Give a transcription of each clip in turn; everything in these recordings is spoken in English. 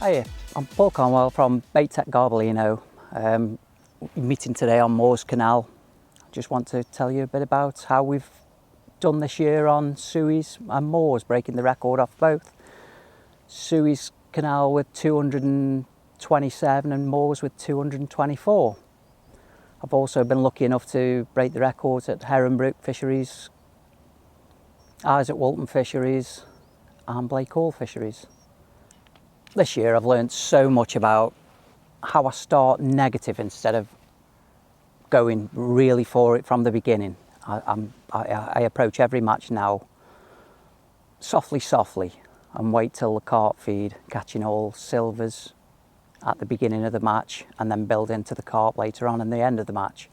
Hiya, I'm Paul Carnwell from Bait-Tech Garbolino. Meeting today on Moore's Canal. I just want to tell you a bit about how we've done this year on Suez and Moore's, breaking the record off both. Suez Canal with 227 and Moore's with 224. I've also been lucky enough to break the records at Herronbrook Fisheries, Isaac Walton Fisheries and Blake Hall Fisheries. This year I've learned so much about how I start negative instead of going really for it from the beginning. I approach every match now softly and wait till the carp feed, catching all silvers at the beginning of the match and then build into the carp later on in the end of the match.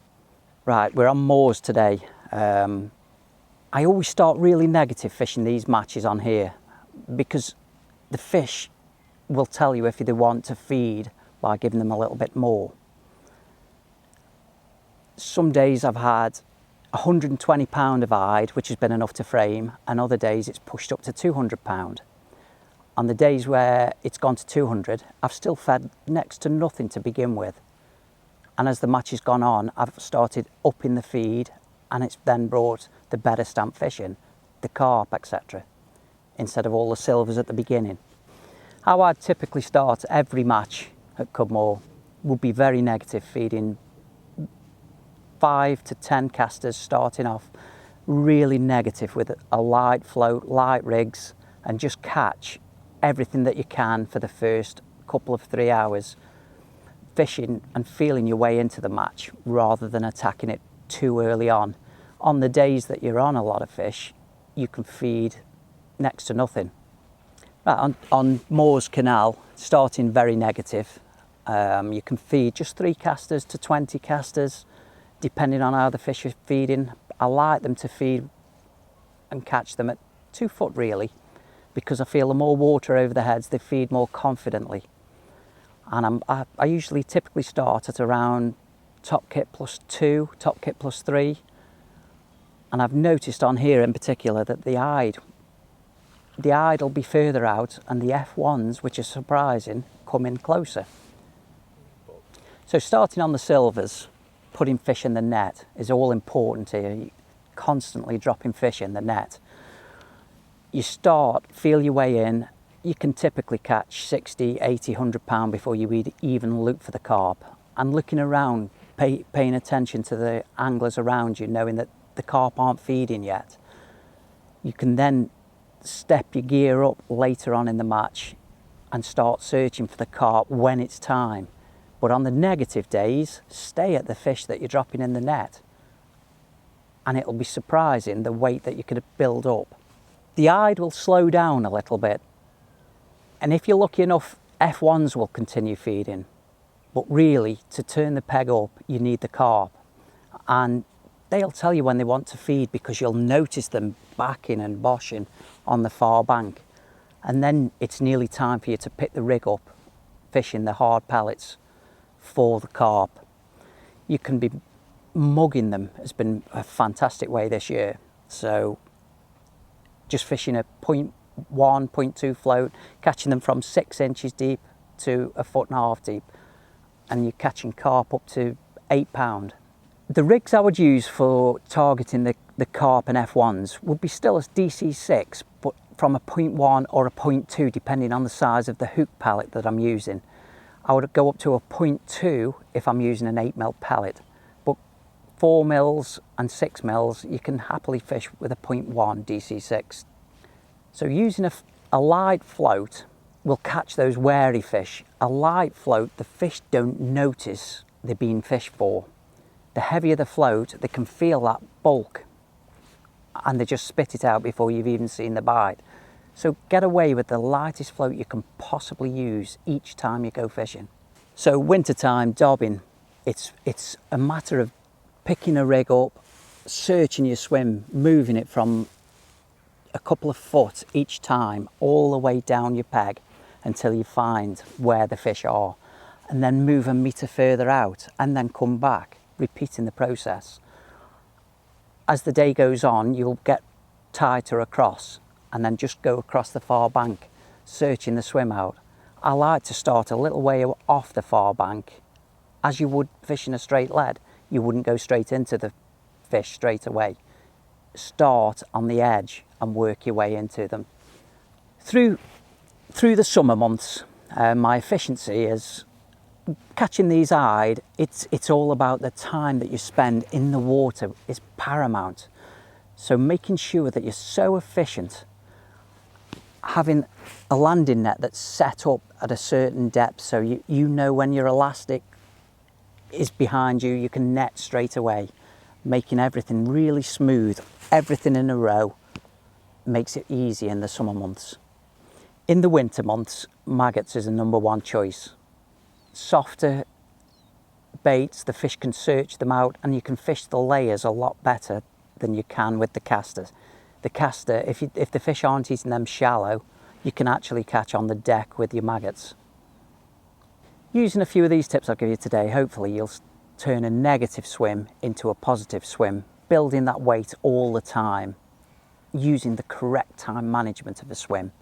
Right, we're on Moore's today. I always start really negative fishing these matches on here because the fish will tell you if they want to feed by giving them a little bit more. Some days I've had 120 pound of hide, which has been enough to frame, and other days it's pushed up to 200 pound. On the days where it's gone to 200, I've still fed next to nothing to begin with. And as the match has gone on, I've started upping the feed, and it's then brought the better stamp fish in, the carp, etc., instead of all the silvers at the beginning. How I'd typically start every match at Cudmore would be very negative, feeding 5 to 10 casters starting off really negative with a light float, light rigs, and just catch everything that you can for the first couple of 3 hours, fishing and feeling your way into the match rather than attacking it too early on. On the days that you're on a lot of fish, you can feed next to nothing. Right, on Moore's Canal, starting very negative, you can feed just 3 casters to 20 casters, depending on how the fish are feeding. I like them to feed and catch them at 2 foot really, because I feel the more water over the heads, they feed more confidently. And I usually typically start at around top kit +2, top kit +3. And I've noticed on here in particular that the hide will be further out and the F1s, which is surprising, come in closer. So starting on the silvers, putting fish in the net is all important here. You're constantly dropping fish in the net. You start, feel your way in, you can typically catch 60, 80, 100 pound before you even look for the carp. And looking around, paying attention to the anglers around you, knowing that the carp aren't feeding yet. You can then step your gear up later on in the match and start searching for the carp when it's time. But on the negative days, stay at the fish that you're dropping in the net, and it'll be surprising the weight that you could build up. The hide will slow down a little bit, and if you're lucky enough, F1s will continue feeding. But really, to turn the peg up, you need the carp, and they'll tell you when they want to feed because you'll notice them backing and boshing on the far bank. And then it's nearly time for you to pick the rig up, fishing the hard pellets for the carp. You can be mugging them. It's been a fantastic way this year. So just fishing a 0.1, 0.2 float, catching them from 6 inches deep to 1.5 foot deep. And you're catching carp up to 8 pound. The rigs I would use for targeting the carp and F1s would be still a DC6, but from a 0.1 or a 0.2, depending on the size of the hook pellet that I'm using. I would go up to a 0.2 if I'm using an 8mm pellet, but 4mm and 6mm, you can happily fish with a 0.1 DC6. So using a light float will catch those wary fish. A light float, the fish don't notice they're being fished for. The heavier the float, they can feel that bulk and they just spit it out before you've even seen the bite. So get away with the lightest float you can possibly use each time you go fishing. So wintertime dobbing, it's a matter of picking a rig up, searching your swim, moving it from a couple of foot each time all the way down your peg until you find where the fish are, and then move a metre further out and then come back, repeating the process. As the day goes on, you'll get tighter across and then just go across the far bank, searching the swim out I like to start a little way off the far bank. As you would fishing a straight lead, you wouldn't go straight into the fish straight away. Start on the edge and work your way into them. Through the summer months, my efficiency is catching these eyed. It's all about the time that you spend in the water is paramount. So making sure that you're so efficient, having a landing net that's set up at a certain depth so you know when your elastic is behind you, you can net straight away. Making everything really smooth, everything in a row, makes it easy in the summer months. In the winter months, maggots is a #1 choice. Softer baits, the fish can search them out, and you can fish the layers a lot better than you can with the casters. The caster, if the fish aren't eating them shallow, you can actually catch on the deck with your maggots. Using a few of these tips I'll give you today, hopefully you'll turn a negative swim into a positive swim, building that weight all the time, using the correct time management of the swim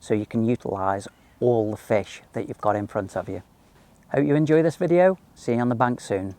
so you can utilise all the fish that you've got in front of you. Hope you enjoy this video. See you on the bank soon.